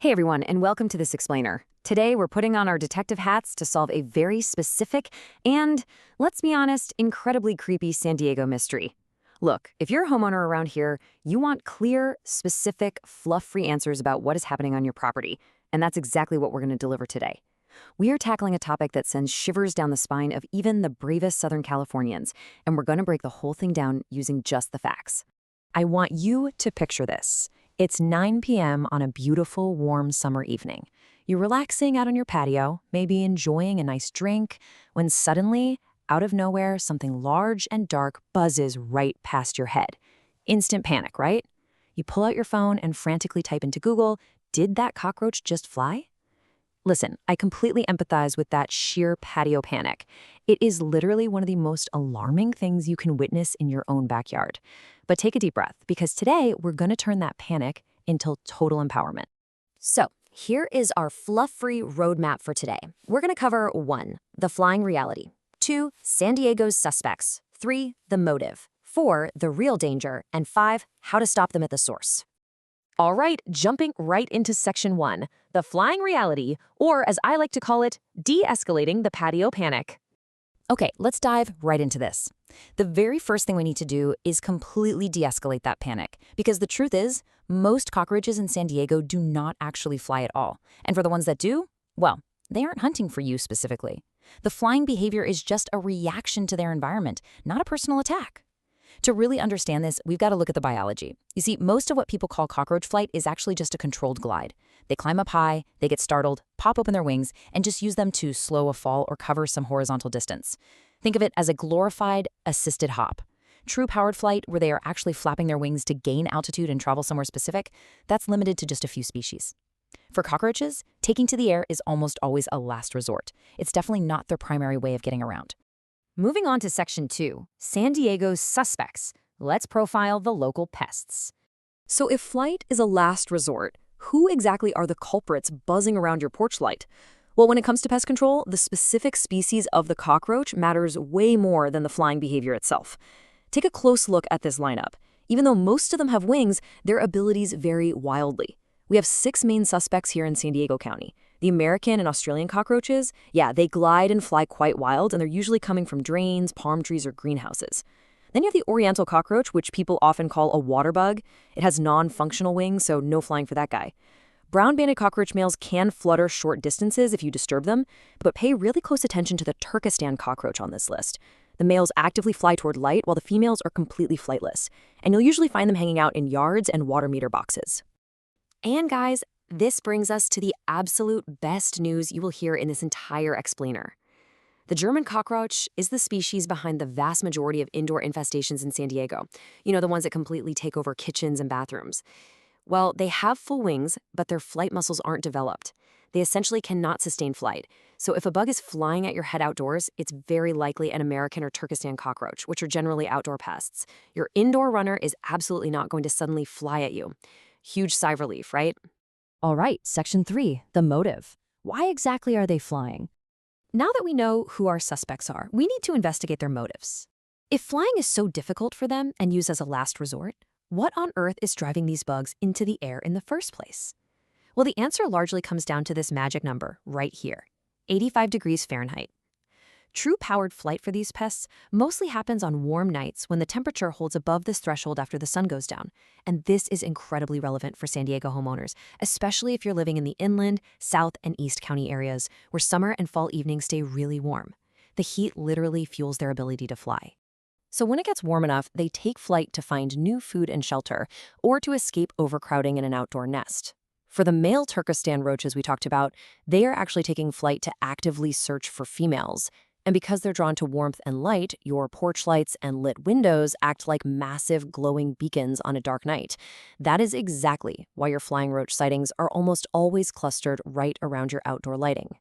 Hey everyone, and welcome to This Explainer. Today we're putting on our detective hats to solve a very specific and, let's be honest, incredibly creepy San Diego mystery. Look, if you're a homeowner around here, you want clear, specific, fluff-free answers about what is happening on your property, and that's exactly what we're going to deliver today. We are tackling a topic that sends shivers down the spine of even the bravest Southern Californians, and we're going to break the whole thing down using just the facts. I want you to picture this. It's 9 p.m. on a beautiful, warm summer evening. You're relaxing out on your patio, maybe enjoying a nice drink, when suddenly, out of nowhere, something large and dark buzzes right past your head. Instant panic, right? You pull out your phone and frantically type into Google, "Did that cockroach just fly?" Listen, I completely empathize with that sheer patio panic. It is literally one of the most alarming things you can witness in your own backyard. But take a deep breath, because today we're going to turn that panic into total empowerment. So, here is our fluff-free roadmap for today. We're going to cover 1. The flying reality, 2. San Diego's suspects, 3. The motive, 4. The real danger, and 5. How to stop them at the source. All right, jumping right into section 1, the flying reality, or as I like to call it, de-escalating the patio panic. Okay, let's dive right into this. The very first thing we need to do is completely de-escalate that panic, because the truth is, most cockroaches in San Diego do not actually fly at all. And for the ones that do, well, they aren't hunting for you specifically. The flying behavior is just a reaction to their environment, not a personal attack. To really understand this, we've got to look at the biology. You see, most of what people call cockroach flight is actually just a controlled glide. They climb up high, they get startled, pop open their wings, and just use them to slow a fall or cover some horizontal distance. Think of it as a glorified, assisted hop. True powered flight, where they are actually flapping their wings to gain altitude and travel somewhere specific, that's limited to just a few species. For cockroaches, taking to the air is almost always a last resort. It's definitely not their primary way of getting around. Moving on to section 2, San Diego's suspects. Let's profile the local pests. So if flight is a last resort, who exactly are the culprits buzzing around your porch light? Well, when it comes to pest control, the specific species of the cockroach matters way more than the flying behavior itself. Take a close look at this lineup. Even though most of them have wings, their abilities vary wildly. We have 6 main suspects here in San Diego County. The American and Australian cockroaches, yeah, they glide and fly quite wild, and they're usually coming from drains, palm trees, or greenhouses. Then you have the Oriental cockroach, which people often call a water bug. It has non-functional wings, so no flying for that guy. Brown-banded cockroach males can flutter short distances if you disturb them, but pay really close attention to the Turkestan cockroach on this list. The males actively fly toward light, while the females are completely flightless, and you'll usually find them hanging out in yards and water meter boxes. And guys, this brings us to the absolute best news you will hear in this entire explainer. The German cockroach is the species behind the vast majority of indoor infestations in San Diego. You know, the ones that completely take over kitchens and bathrooms. Well, they have full wings, but their flight muscles aren't developed. They essentially cannot sustain flight. So if a bug is flying at your head outdoors, it's very likely an American or Turkestan cockroach, which are generally outdoor pests. Your indoor runner is absolutely not going to suddenly fly at you. Huge sigh of relief, right? All right, section 3, the motive. Why exactly are they flying? Now that we know who our suspects are, we need to investigate their motives. If flying is so difficult for them and used as a last resort, what on earth is driving these bugs into the air in the first place? Well, the answer largely comes down to this magic number right here, 85 degrees Fahrenheit. True powered flight for these pests mostly happens on warm nights when the temperature holds above this threshold after the sun goes down. And this is incredibly relevant for San Diego homeowners, especially if you're living in the inland, South, and East County areas where summer and fall evenings stay really warm. The heat literally fuels their ability to fly. So when it gets warm enough, they take flight to find new food and shelter, or to escape overcrowding in an outdoor nest. For the male Turkestan roaches we talked about, they are actually taking flight to actively search for females. And because they're drawn to warmth and light, your porch lights and lit windows act like massive glowing beacons on a dark night. That is exactly why your flying roach sightings are almost always clustered right around your outdoor lighting.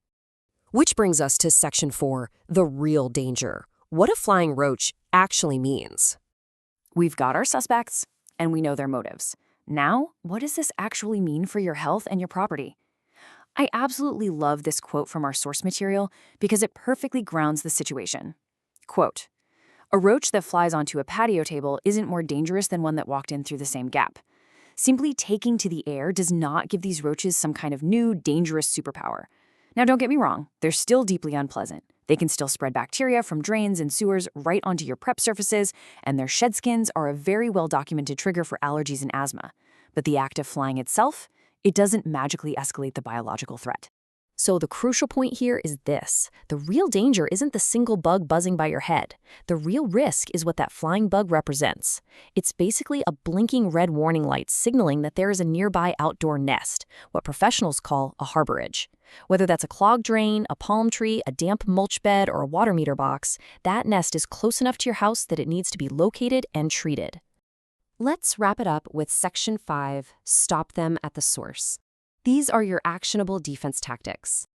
Which brings us to section 4, the real danger. What a flying roach actually means. We've got our suspects, and we know their motives. Now, what does this actually mean for your health and your property? I absolutely love this quote from our source material because it perfectly grounds the situation. Quote, "A roach that flies onto a patio table isn't more dangerous than one that walked in through the same gap. Simply taking to the air does not give these roaches some kind of new, dangerous superpower. Now, don't get me wrong, they're still deeply unpleasant. They can still spread bacteria from drains and sewers right onto your prep surfaces, and their shed skins are a very well-documented trigger for allergies and asthma. But the act of flying itself, it doesn't magically escalate the biological threat. So the crucial point here is this. The real danger isn't the single bug buzzing by your head. The real risk is what that flying bug represents. It's basically a blinking red warning light signaling that there is a nearby outdoor nest, what professionals call a harborage. Whether that's a clogged drain, a palm tree, a damp mulch bed, or a water meter box, that nest is close enough to your house that it needs to be located and treated. Let's wrap it up with Section 5, Stop Them at the Source. These are your actionable defense tactics.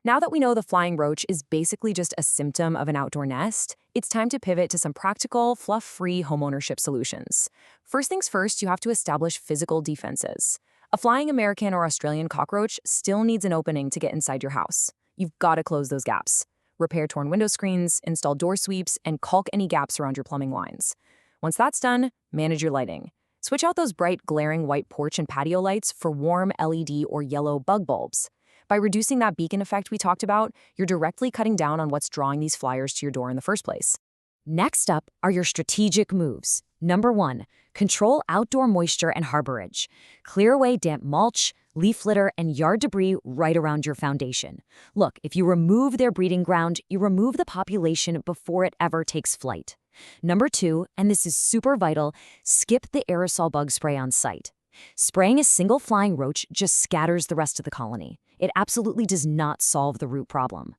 Now that we know the flying roach is basically just a symptom of an outdoor nest, it's time to pivot to some practical, fluff-free homeownership solutions. First things first, you have to establish physical defenses. A flying American or Australian cockroach still needs an opening to get inside your house. You've got to close those gaps. Repair torn window screens, install door sweeps, and caulk any gaps around your plumbing lines. Once that's done, manage your lighting. Switch out those bright, glaring white porch and patio lights for warm LED or yellow bug bulbs. By reducing that beacon effect we talked about, you're directly cutting down on what's drawing these flyers to your door in the first place. Next up are your strategic moves. Number 1, control outdoor moisture and harborage. Clear away damp mulch, leaf litter, and yard debris right around your foundation. Look, if you remove their breeding ground, you remove the population before it ever takes flight. Number 2, and this is super vital, skip the aerosol bug spray on site. Spraying a single flying roach just scatters the rest of the colony. It absolutely does not solve the root problem.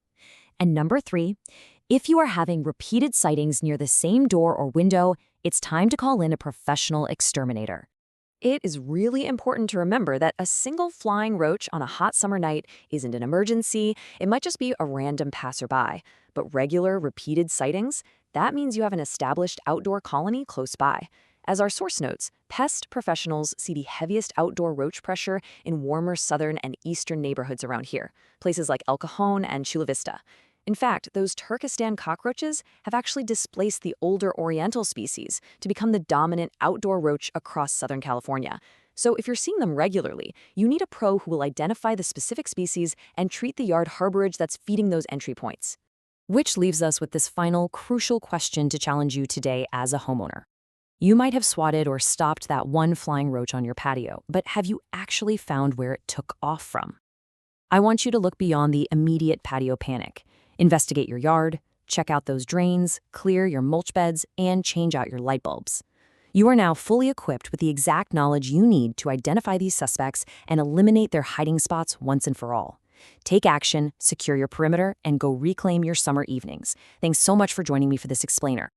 And number 3, if you are having repeated sightings near the same door or window, it's time to call in a professional exterminator. It is really important to remember that a single flying roach on a hot summer night isn't an emergency. It might just be a random passerby. But regular, repeated sightings, that means you have an established outdoor colony close by. As our source notes, pest professionals see the heaviest outdoor roach pressure in warmer southern and eastern neighborhoods around here, places like El Cajon and Chula Vista. In fact, those Turkestan cockroaches have actually displaced the older oriental species to become the dominant outdoor roach across Southern California. So if you're seeing them regularly, you need a pro who will identify the specific species and treat the yard harborage that's feeding those entry points. Which leaves us with this final, crucial question to challenge you today as a homeowner. You might have swatted or stopped that one flying roach on your patio, but have you actually found where it took off from? I want you to look beyond the immediate patio panic. Investigate your yard, check out those drains, clear your mulch beds, and change out your light bulbs. You are now fully equipped with the exact knowledge you need to identify these suspects and eliminate their hiding spots once and for all. Take action, secure your perimeter, and go reclaim your summer evenings. Thanks so much for joining me for this explainer.